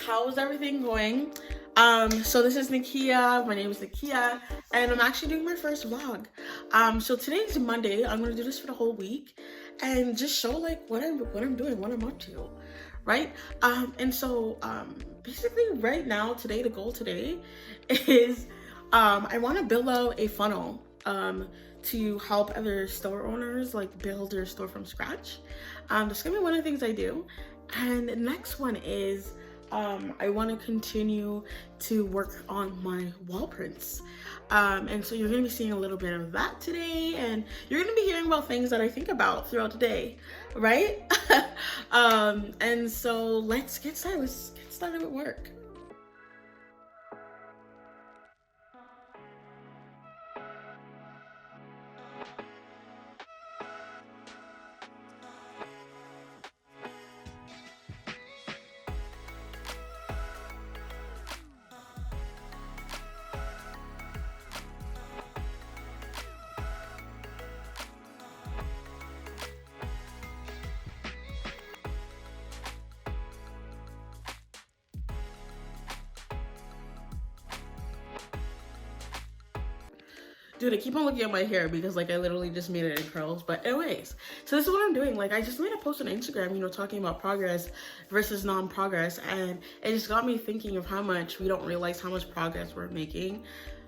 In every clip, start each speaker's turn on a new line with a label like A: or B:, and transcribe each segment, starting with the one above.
A: How's everything going? So this is Nickia. My name is Nickia, and I'm actually doing my first vlog. So today's Monday. I'm gonna do this for the whole week, and just show like what I'm doing, what I'm up to, right? Basically right now, today the goal today is I want to build out a funnel to help other store owners like build their store from scratch. That's gonna be one of the things I do. And the next one is I want to continue to work on my wall prints. And so you're going to be seeing a little bit of that today, and you're going to be hearing about things that I think about throughout the day, right? And so let's get started. Let's get started with work. Dude, I keep on looking at my hair because like I literally just made it in curls. But anyways, so this is what I'm doing. Like I just made a post on Instagram, talking about progress versus non-progress. And it just got me thinking of how much we don't realize how much progress we're making.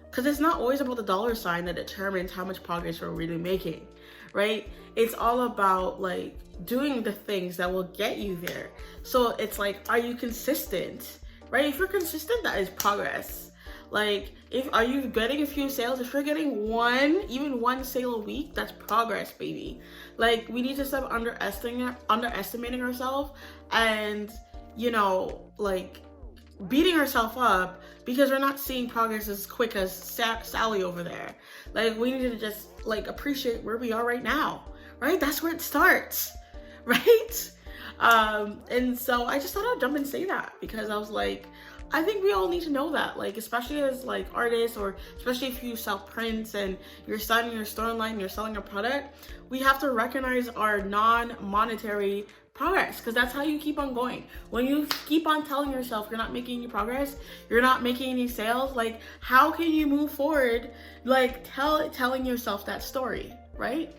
A: Because it's not always about the dollar sign that determines how much progress we're really making, right? It's all about like doing the things that will get you there. So it's like, are you consistent, right? If you're consistent, that is progress. Like, are you getting a few sales? If you're getting even one sale a week, that's progress, baby. Like, we need to stop underestimating ourselves and, like beating ourselves up because we're not seeing progress as quick as Sally over there. Like, we need to just like appreciate where we are right now, right? That's where it starts, right? And so I just thought I'd jump and say that because I was like, I think we all need to know that, like, especially as like artists, or especially if you sell prints and you're starting your store online and you're selling a product, we have to recognize our non-monetary progress, because that's how you keep on going. When you keep on telling yourself you're not making any progress, you're not making any sales, like how can you move forward, like telling yourself that story, right?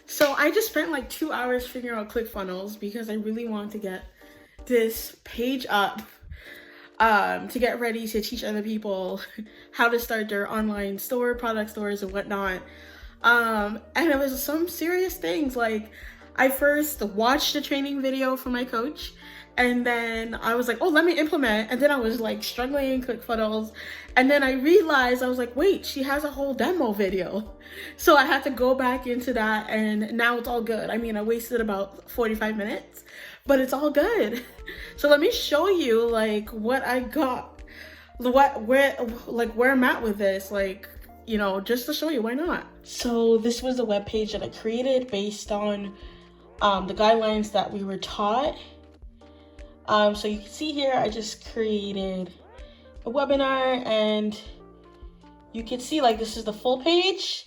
A: So I just spent like 2 hours figuring out ClickFunnels because I really wanted to get this page up to get ready to teach other people how to start their online store, product stores and whatnot. And it was some serious things. Like, I first watched the training video from my coach, and then I was like, oh, let me implement. And then I was like struggling in ClickFunnels. And then I realized, I was like, wait, she has a whole demo video. So I had to go back into that, and now it's all good. I mean, I wasted about 45 minutes, but it's all good. So let me show you like what I got, where I'm at with this, like, just to show you, why not? So this was the web page that I created based on the guidelines that we were taught. So you can see here, I just created a webinar, and you can see like this is the full page.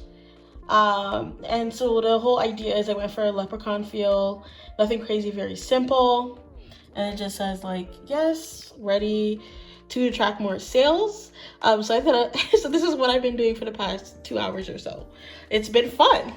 A: And so the whole idea is I went for a leprechaun feel, nothing crazy, very simple. And it just says like, yes, ready to attract more sales. So I thought, so this is what I've been doing for the past 2 hours or so. It's been fun.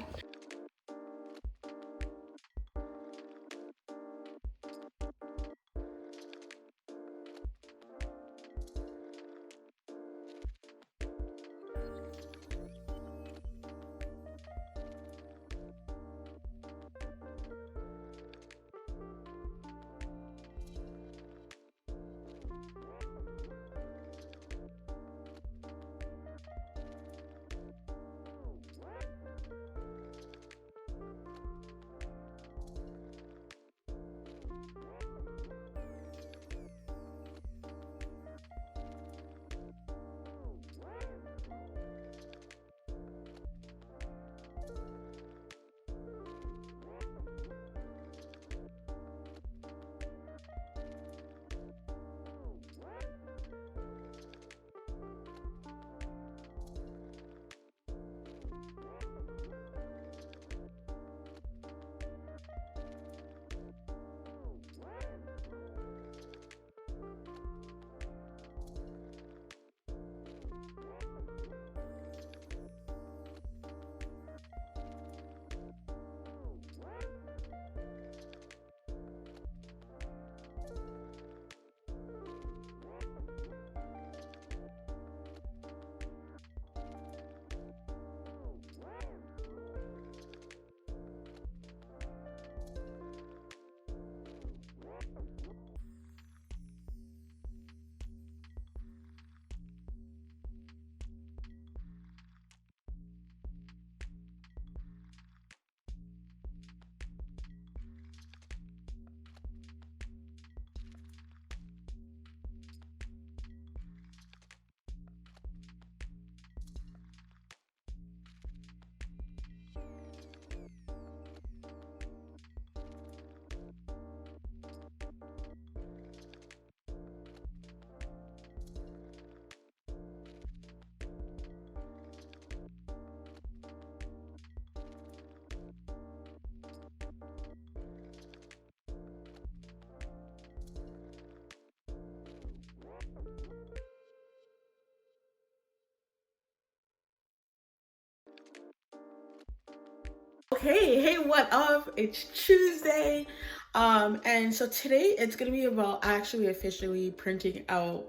A: Okay, hey, what up? It's Tuesday. And so today it's gonna be about actually officially printing out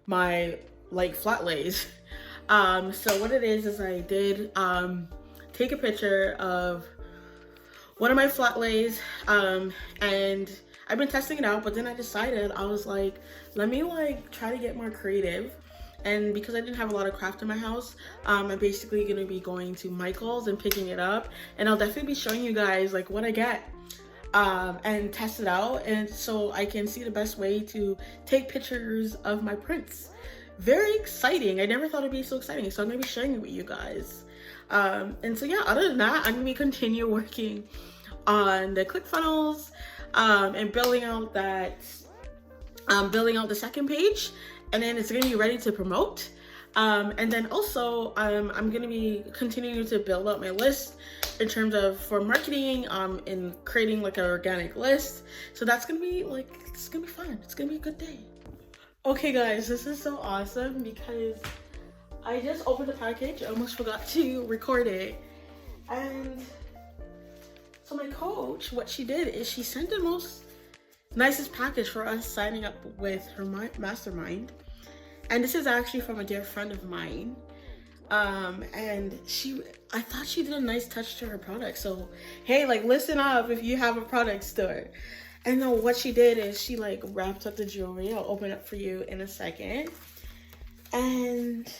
A: my like flat lays. So what it is I did take a picture of one of my flat lays, and I've been testing it out, but then I decided, I was like, let me like try to get more creative. And because I didn't have a lot of craft in my house, I'm basically gonna be going to Michael's and picking it up, and I'll definitely be showing you guys like what I get, and test it out, and so I can see the best way to take pictures of my prints. Very exciting. I never thought it'd be so exciting, so I'm gonna be sharing it with you guys. And so yeah, other than that, I'm gonna be continue working on the ClickFunnels, and building out the second page, and then it's gonna be ready to promote. And then also I'm gonna be continuing to build up my list in terms of for marketing, and creating like an organic list. So that's gonna be like, it's gonna be fun. It's gonna be a good day. Okay guys, this is so awesome because I just opened the package. I almost forgot to record it. And so my coach, what she did is she sent the nicest package for us signing up with her mastermind. And this is actually from a dear friend of mine. And I thought she did a nice touch to her product. So, hey, like listen up if you have a product store. And then what she did is she like wrapped up the jewelry. I'll open it for you in a second. And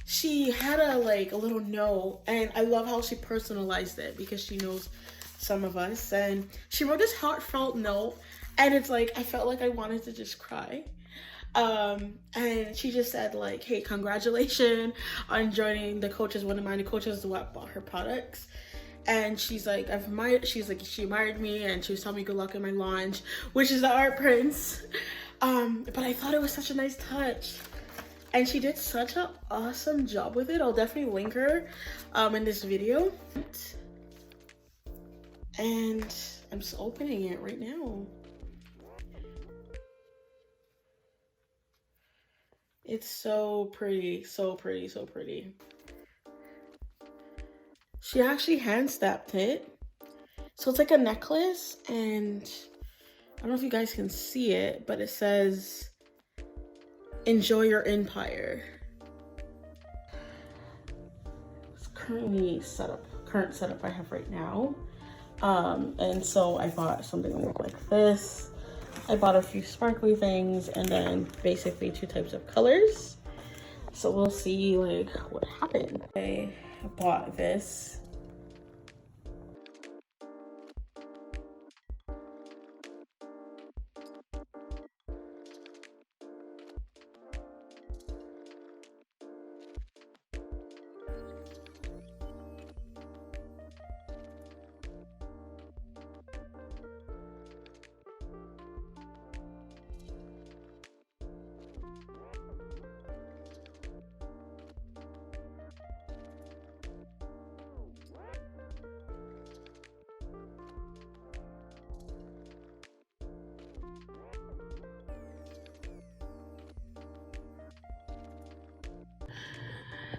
A: she had a little note, and I love how she personalized it because she knows some of us. And she wrote this heartfelt note, and it's like I felt like I wanted to just cry. And she just said like, hey, congratulations on joining the coaches. One of my coaches what bought her products. And she's like, she admired me, and she was telling me good luck in my launch, which is the art prints. But I thought it was such a nice touch. And she did such an awesome job with it. I'll definitely link her in this video. And I'm just opening it right now. It's so pretty, so pretty, so pretty. She actually hand stamped it. So it's like a necklace, and I don't know if you guys can see it, but it says, enjoy your empire. It's current setup I have right now. And so I bought something like this. I bought a few sparkly things, and then basically 2 types of colors. So we'll see like what happened. I bought this.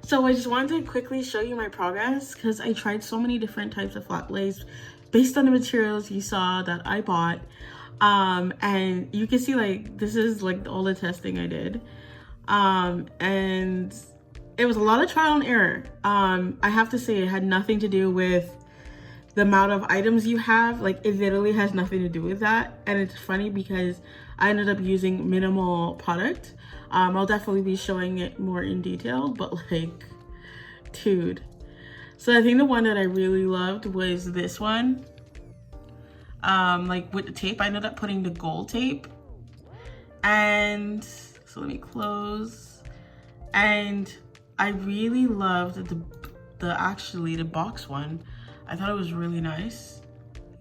A: So I just wanted to quickly show you my progress because I tried so many different types of flat lays based on the materials you saw that I bought. And you can see like this is like all the testing I did. And it was a lot of trial and error. I have to say it had nothing to do with the amount of items you have. Like it literally has nothing to do with that. And it's funny because I ended up using minimal product. I'll definitely be showing it more in detail, but like, dude. So I think the one that I really loved was this one. Like with the tape, I ended up putting the gold tape. And so let me close. And I really loved the box one. I thought it was really nice.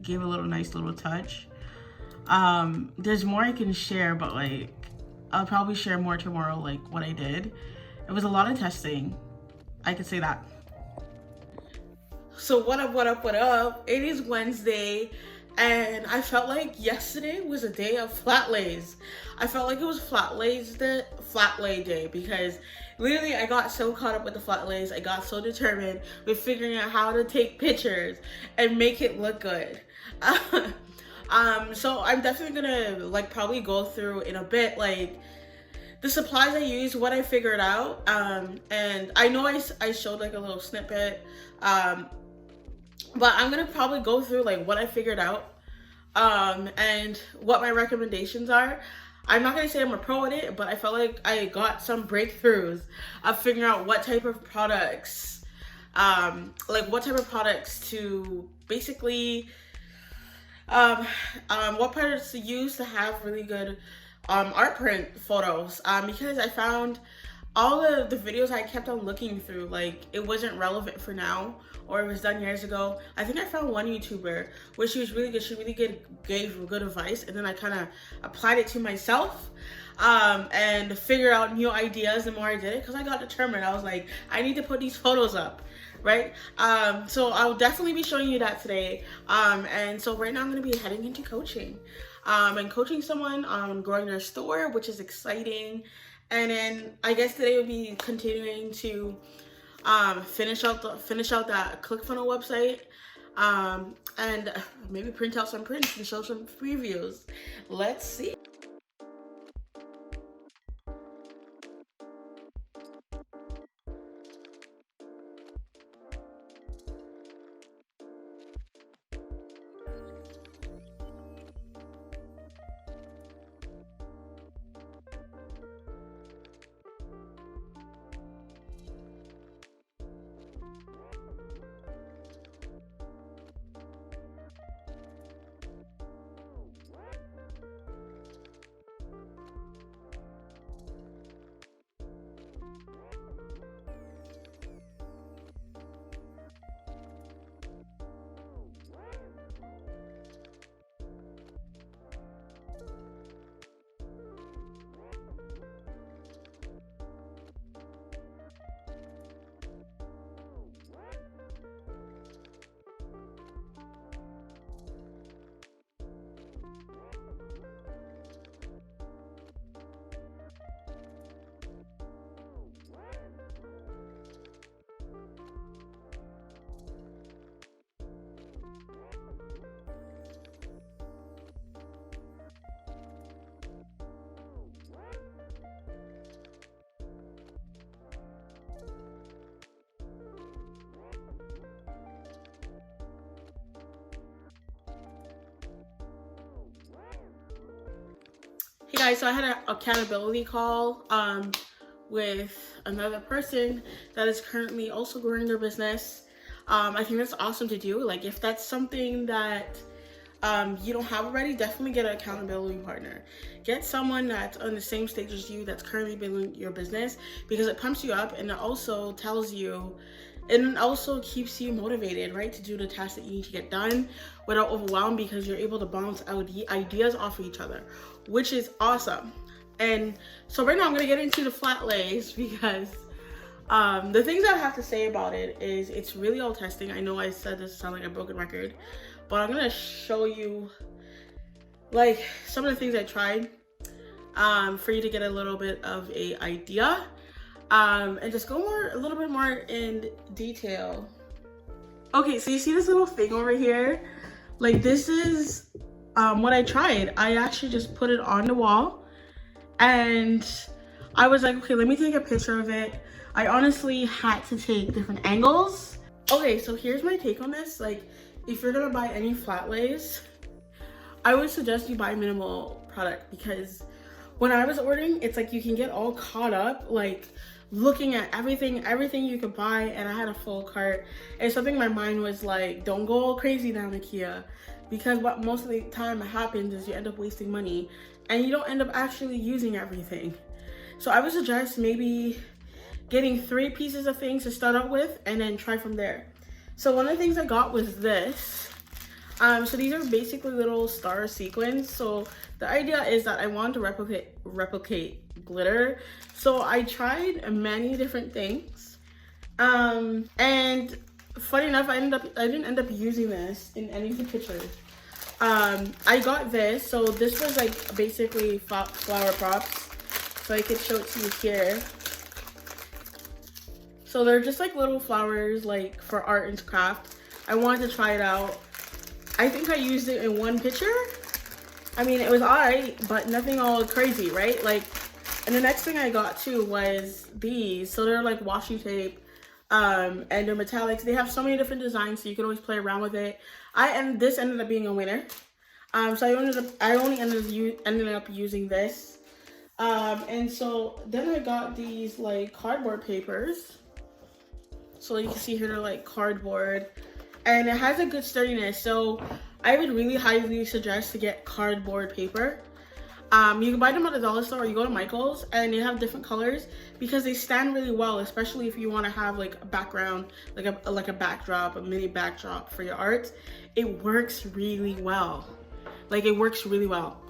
A: Gave a nice little touch. There's more I can share, but like I'll probably share more tomorrow, like what I did. It was a lot of testing, I could say that. So what up? It is Wednesday, And I felt like yesterday was a day of flat lays. I felt like it was flat lay day, because literally I got so caught up with the flat lays. I got so determined with figuring out how to take pictures and make it look good. So I'm definitely gonna like probably go through in a bit like the supplies I use, what I figured out, and I know I showed like a little snippet, but I'm gonna probably go through like what I figured out, and what my recommendations are. I'm not gonna say I'm a pro at it, but I felt like I got some breakthroughs of figuring out what type of products, what type of products to basically, what products to use to have really good art print photos, because I found all of the videos I kept on looking through, like it wasn't relevant for now, or it was done years ago. I think I found one YouTuber where she was really good. She really gave good advice, and then I kind of applied it to myself, and figured out new ideas the more I did it, because I got determined. I was like, I need to put these photos up, right? So I'll definitely be showing you that today. And so right now I'm going to be heading into coaching, and coaching someone on growing their store, which is exciting. And then I guess today will be continuing to finish out that ClickFunnels website, and maybe print out some prints and show some previews. Let's see. Hey guys, so I had an accountability call with another person that is currently also growing their business. I think that's awesome to do. Like if that's something that you don't have already, definitely get an accountability partner. Get someone that's on the same stage as you that's currently building your business, because it pumps you up and it also tells you, and it also keeps you motivated, right, to do the tasks that you need to get done without overwhelmed, because you're able to bounce out ideas off of each other, which is awesome. And so right now I'm gonna get into the flat lays, because the things I have to say about it is it's really all testing. I know I said this sound like a broken record, but I'm gonna show you like some of the things I tried for you to get a little bit of a idea, and just go a little bit more in detail. Okay, so you see this little thing over here? Like this is what I tried. I actually just put it on the wall, and I was like, okay, let me take a picture of it. I honestly had to take different angles. Okay, so here's my take on this. Like, if you're gonna buy any flat lays, I would suggest you buy minimal product, because when I was ordering, it's like you can get all caught up, like looking at everything you could buy, and I had a full cart. And something in my mind was like, don't go all crazy down Nickia, because what most of the time happens is you end up wasting money and you don't end up actually using everything. So I would suggest maybe getting 3 pieces of things to start out with and then try from there. So one of the things I got was this. So these are basically little star sequins. So the idea is that I wanted to replicate glitter. So I tried many different things. And funny enough, I didn't end up using this in any of the pictures. I got this. So this was like basically flower props. So I could show it to you here. So they're just like little flowers like for art and craft. I wanted to try it out. I think I used it in one picture. I mean, it was alright, but nothing all crazy, right? Like, and the next thing I got too was these. So they're like washi tape, and they're metallics. They have so many different designs, so you can always play around with it. This ended up being a winner. So I only ended up using this. And so then I got these like cardboard papers. So you can see here they're like cardboard, and it has a good sturdiness. So I would really highly suggest to get cardboard paper. You can buy them at the dollar store, or you go to Michael's, and they have different colors because they stand really well, especially if you want to have like a background, like a backdrop, a mini backdrop for your art. It works really well. Like, it works really well.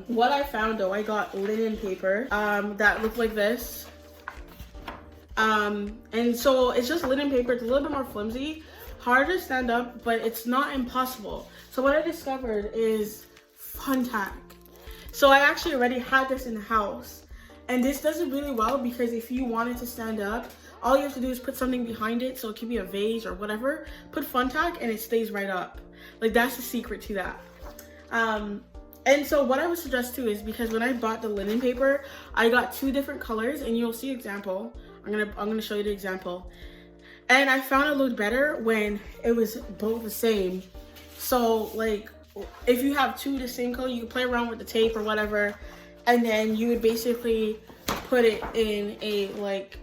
A: What I found though, I got linen paper that looked like this. And so it's just linen paper. It's a little bit more flimsy, harder to stand up, but it's not impossible. So what I discovered is fun tack. So I actually already had this in the house, and this does it really well because if you want it to stand up, all you have to do is put something behind it. So it could be a vase or whatever, put fun tack and it stays right up. Like, that's the secret to that. And so what I would suggest too is, because when I bought the linen paper, I got 2 different colors, and you'll see example. I'm gonna show you the example. And I found it looked better when it was both the same. So like, if you have 2 the same color, you can play around with the tape or whatever, and then you would basically put it in a like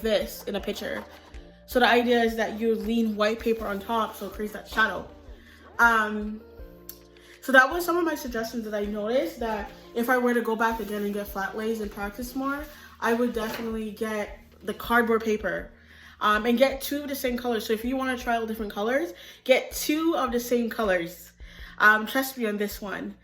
A: this in a picture. So the idea is that you lean white paper on top, so it creates that shadow. So that was some of my suggestions that I noticed that if I were to go back again and get flat lays and practice more, I would definitely get the cardboard paper, and get 2 of the same colors. So if you want to try all different colors, get 2 of the same colors. Trust me on this one.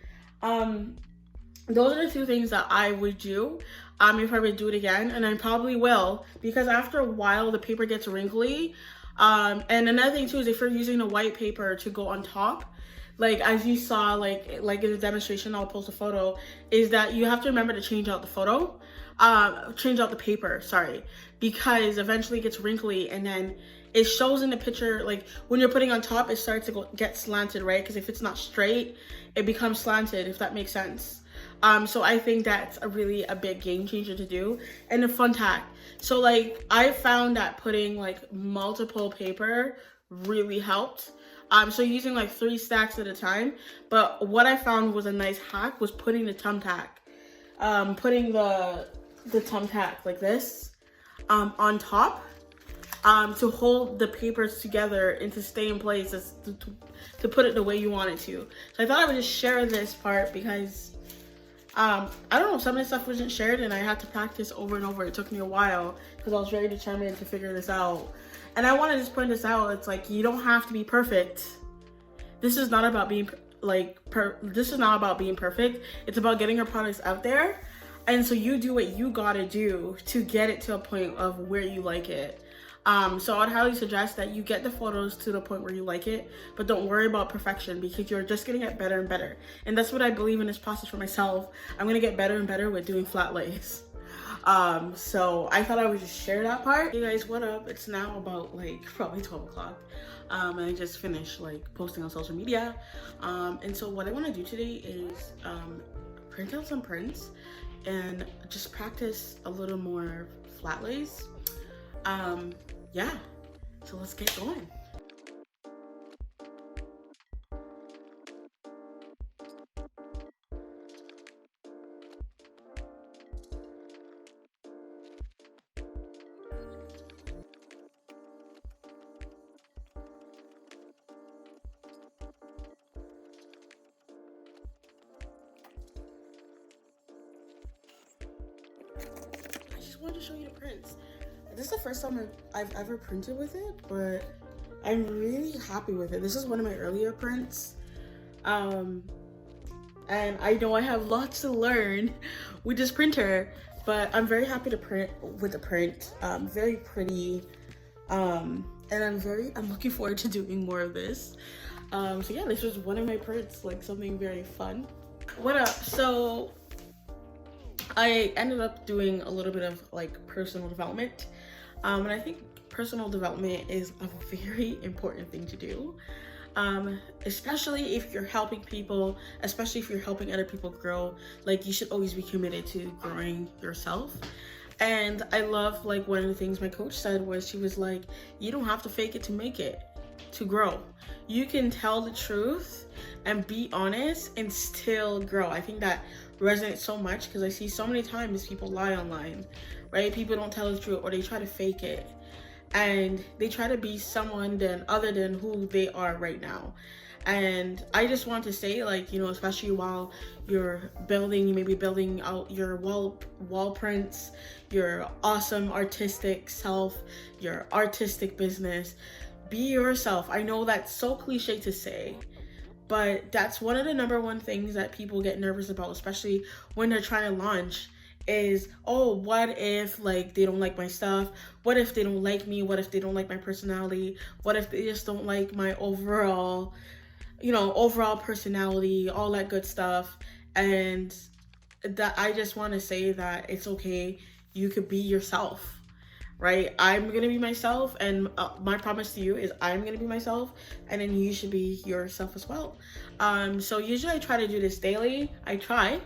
A: Those are the 2 things that I would do if I would do it again, and I probably will, because after a while the paper gets wrinkly. And another thing too is if you're using a white paper to go on top, like as you saw, like in the demonstration, I'll post a photo, is that you have to remember to change out the photo, change out the paper, sorry, because eventually it gets wrinkly, and then it shows in the picture, like when you're putting on top, it starts to get slanted, right? Because if it's not straight, it becomes slanted, if that makes sense. So I think that's a big game changer to do, and a fun tack. So like, I found that putting like multiple paper really helped. So using like 3 stacks at a time. But what I found was a nice hack was putting the thumbtack, putting the thumbtack like this, on top, to hold the papers together and to stay in place, to put it the way you want it to. So I thought I would just share this part because, I don't know, some of the stuff wasn't shared and I had to practice over and over. It took me a while because I was very determined to figure this out. And I want to just point this out. It's like, you don't have to be perfect. This is not about being this is not about being perfect. It's about getting your products out there. And so you do what you gotta do to get it to a point of where you like it. So I'd highly suggest that you get the photos to the point where you like it, but don't worry about perfection because you're just gonna get better and better. And that's what I believe in this process for myself. I'm gonna get better and better with doing flat lays. So I thought I would just share that part. Hey guys, what up? It's now about like probably 12 o'clock. And I just finished like posting on social media. And so what I want to do today is print out some prints and just practice a little more flat lays. Yeah, so let's get going. I just wanted to show you the prints. This is the first time I've ever printed with it, but I'm really happy with it. This is one of my earlier prints. And I know I have lots to learn with this printer, but I'm very happy to print with the print. Very pretty. And I'm looking forward to doing more of this. So yeah, this was one of my perks, like something very fun. What up? So I ended up doing a little bit of like personal development. And I think personal development is a very important thing to do. Especially if you're helping people, especially if you're helping other people grow, like you should always be committed to growing yourself. And I love, like, one of the things my coach said was, she was like, you don't have to fake it to make it, to grow. You can tell the truth and be honest and still grow. I think that resonates so much because I see so many times people lie online, right? People don't tell the truth, or they try to fake it, and they try to be someone other than who they are right now. And I just want to say, like, especially while you're building, you may be building out your wall prints, your awesome artistic self, your artistic business, be yourself. I know that's so cliche to say, but that's one of the number one things that people get nervous about, especially when they're trying to launch, is, oh, what if, like, they don't like my stuff? What if they don't like me? What if they don't like my personality? What if they just don't like my overall personality, all that good stuff? And that, I just want to say that it's okay. You could be yourself, right? I'm gonna be myself, and my promise to you is I'm gonna be myself, and then you should be yourself as well. So usually I try to do this daily. I try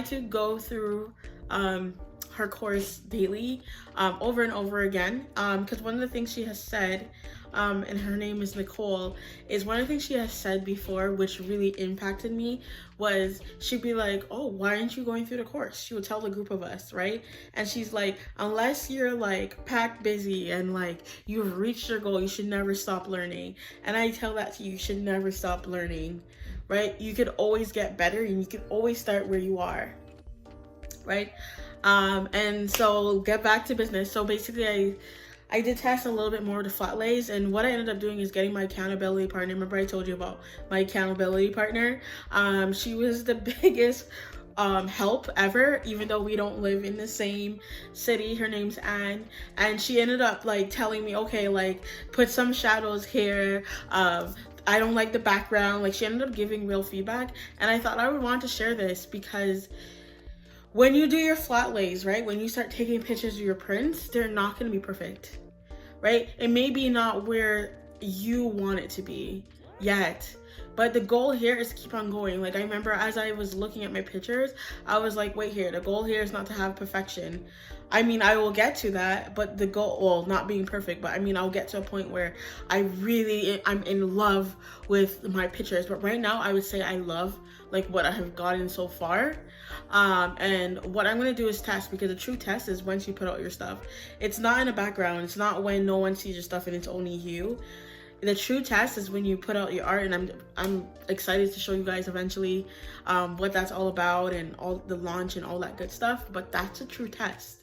A: to go through her course daily, over and over again, because one of the things she has said, and her name is Nicole, is one of the things she has said before, which really impacted me, was she'd be like, oh, why aren't you going through the course? She would tell the group of us, right? And she's like, unless you're like packed busy and like you've reached your goal, you should never stop learning. And I tell that to you, you should never stop learning, right? You could always get better, and you could always start where you are, right? And so get back to business. So basically I did test a little bit more of the flat lays, and what I ended up doing is getting my accountability partner. Remember I told you about my accountability partner? She was the biggest help ever, even though we don't live in the same city. Her name's Anne, and she ended up like telling me, okay, like put some shadows here, I don't like the background. Like, she ended up giving real feedback, and I thought I would want to share this because when you do your flat lays, right, when you start taking pictures of your prints, they're not going to be perfect, right? It may be not where you want it to be yet, but the goal here is to keep on going. Like, I remember as I was looking at my pictures, I was like, wait here, the goal here is not to have perfection. I mean, I will get to that, but the goal, well, not being perfect, but I mean, I'll get to a point where I'm in love with my pictures. But right now, I would say I love like what I have gotten so far. And what I'm gonna do is test, because the true test is once you put out your stuff. It's not in the background. It's not when no one sees your stuff and it's only you. The true test is when you put out your art, and I'm excited to show you guys eventually what that's all about, and all the launch and all that good stuff. But that's a true test,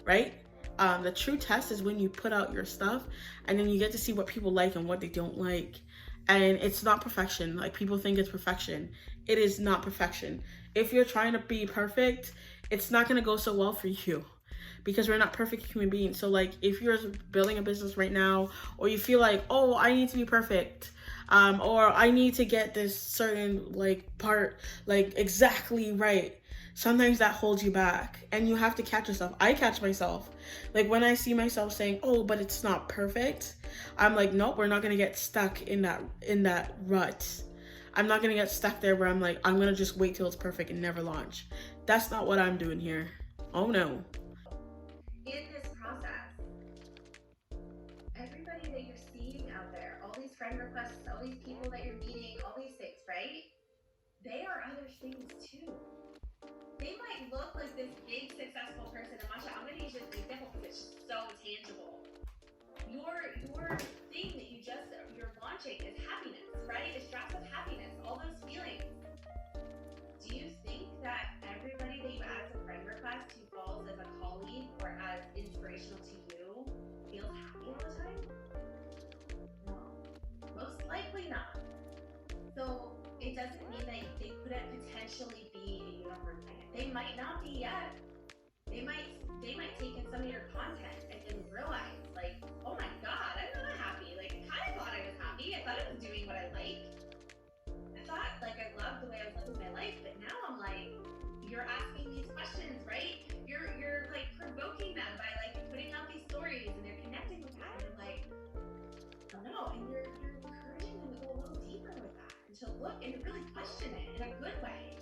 A: right? The true test is when you put out your stuff, and then you get to see what people like and what they don't like. And it's not perfection. Like, people think it's perfection. It is not perfection. If you're trying to be perfect, it's not gonna go so well for you, because we're not perfect human beings. So like, if you're building a business right now, or you feel like, oh, I need to be perfect, or I need to get this certain like part like exactly right, sometimes that holds you back, and you have to catch yourself. I catch myself. Like, when I see myself saying, oh, but it's not perfect, I'm like, nope, we're not gonna get stuck in that rut. I'm not gonna get stuck there where I'm like, I'm gonna just wait till it's perfect and never launch. That's not what I'm doing here. Oh no.
B: In this process, everybody that you're seeing out there, all these friend requests, all these people that you're meeting, all these things, right? They are other things too. They might look like this big successful person, and Masha, I'm gonna use this example because it's just so tangible. Your thing that you're launching is happiness, right? It's drops of happiness, all those feelings. Do you think that everybody that you add as a friend request who falls as a colleague or as inspirational to you feels happy all the time? No, most likely not. So it doesn't mean that they couldn't potentially be a unicorn client. They might not be yet. They might take in some of your content and then realize, like, oh my god, I'm not happy. Like, I kind of thought I was happy. I thought I was doing what I like. you're asking these questions, right? You're like provoking them by like putting out these stories, and they're connecting with that, and like, I don't know, and you're encouraging them to go a little deeper with that, and to look and to really question it in a good way,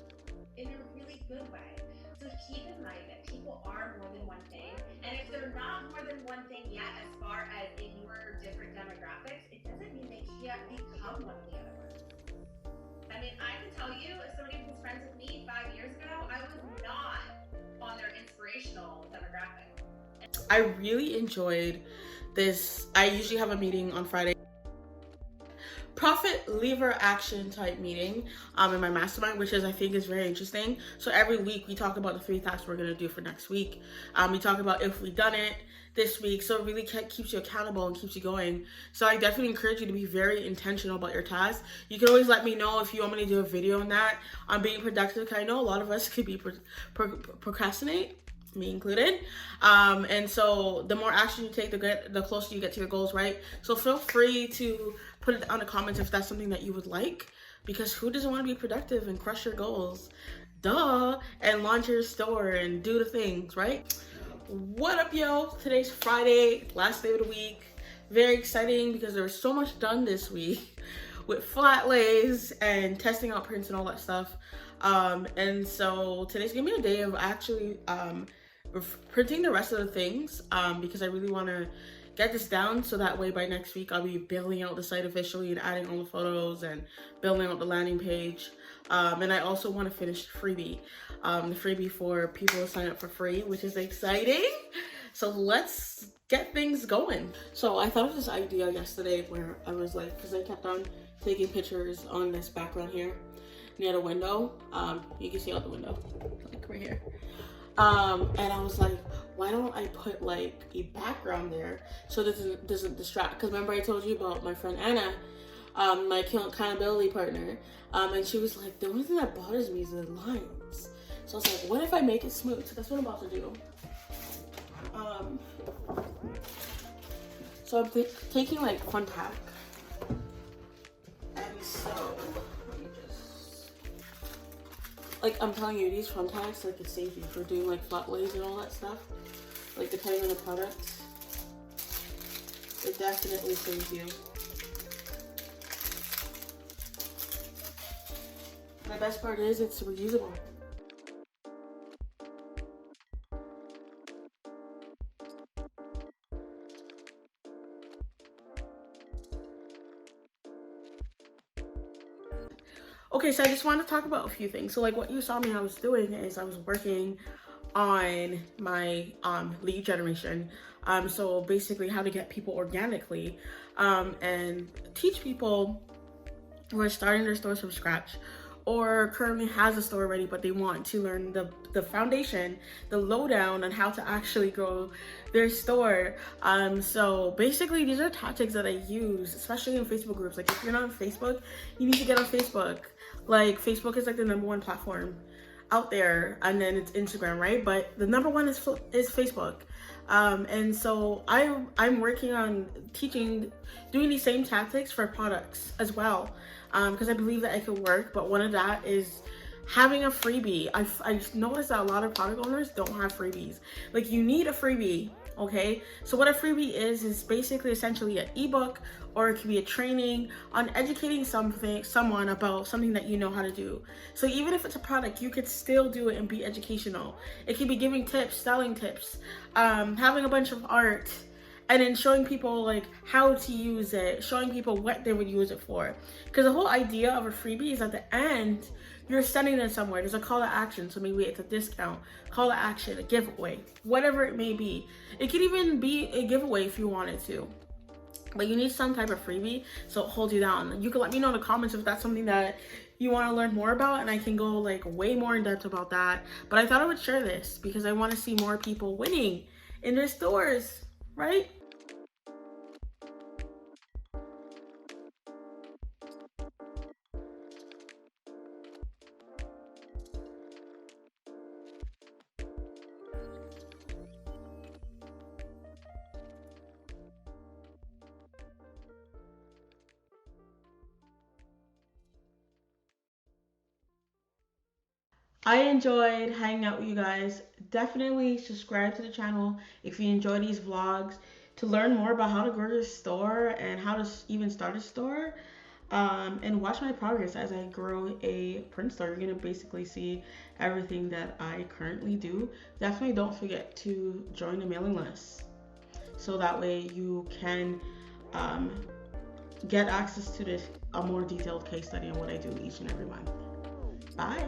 B: in a really good way. So keep in mind that people are more than one thing, and if they're not more than one thing yet, as far as in your different demographics, it doesn't mean they can't become one of the other ones. I mean, I can tell you, as somebody who was friends with me 5 years ago, I was not on their inspirational demographic.
A: I really enjoyed this. I usually have a meeting on Friday, profit lever action type meeting in my mastermind, which I think is very interesting. So every week we talk about the 3 tasks we're going to do for next week. We talk about if we've done it this week, so it really keeps you accountable and keeps you going. So I definitely encourage you to be very intentional about your tasks. You can always let me know if you want me to do a video on that, on being productive, because I know a lot of us could be procrastinate, me included. And so the more action you take, the closer you get to your goals, right? So feel free to put it on the comments if that's something that you would like, because who doesn't want to be productive and crush your goals? Duh. And launch your store and do the things, right? What up, yo? Today's Friday, last day of the week. Very exciting because there was so much done this week with flat lays and testing out prints and all that stuff. And so today's gonna be a day of actually printing the rest of the things, because I really want to get this down, so that way by next week I'll be building out the site officially and adding all the photos and building out the landing page. And I also want to finish the freebie for people to sign up for free, which is exciting. So let's get things going. So I thought of this idea yesterday where I was like, because I kept on taking pictures on this background here near the window. You can see out the window, like right here. And I was like, why don't I put like a background there so it doesn't distract? Because remember I told you about my friend Anna, my accountability partner, and she was like, the only thing that bothers me is the lines. So I was like, what if I make it smooth? So that's what I'm about to do. So I'm taking like fun tack, and so let me just, like, I'm telling you, these fun tags, like, it saves you for doing like flat lays and all that stuff. Like, depending on the product, it definitely saves you. The best part is it's reusable. Okay, so I just want to talk about a few things. So like what you saw me I was doing is I was working on my lead generation. So basically how to get people organically, and teach people who are starting their stores from scratch, or currently has a store already but they want to learn the foundation, the lowdown on how to actually grow their store. So basically these are tactics that I use, especially in Facebook groups. Like if you're not on Facebook, you need to get on Facebook. Like Facebook is like the #1 platform out there, and then it's Instagram, right? But the #1 is Facebook. And so I'm working on doing these same tactics for products as well, because I believe that it could work. But one of that is having a freebie. I noticed that a lot of product owners don't have freebies. Like, you need a freebie, okay? So what a freebie is basically essentially an ebook, or it could be a training on educating someone about something that you know how to do. So even if it's a product, you could still do it and be educational. It could be giving tips, selling tips, having a bunch of art, and then showing people like how to use it, showing people what they would use it for. Because the whole idea of a freebie is at the end, you're sending them somewhere. There's a call to action. So maybe it's a discount, call to action, a giveaway, whatever it may be. It could even be a giveaway if you wanted to. But you need some type of freebie so it holds you down. You can let me know in the comments if that's something that you want to learn more about, and I can go like way more in depth about that. But I thought I would share this because I want to see more people winning in their stores, right? I enjoyed hanging out with you guys. Definitely subscribe to the channel if you enjoy these vlogs to learn more about how to grow your store and how to even start a store. And watch my progress as I grow a print store. You're gonna basically see everything that I currently do. Definitely don't forget to join the mailing list so that way you can um, get access to a more detailed case study on what I do each and every month. Bye.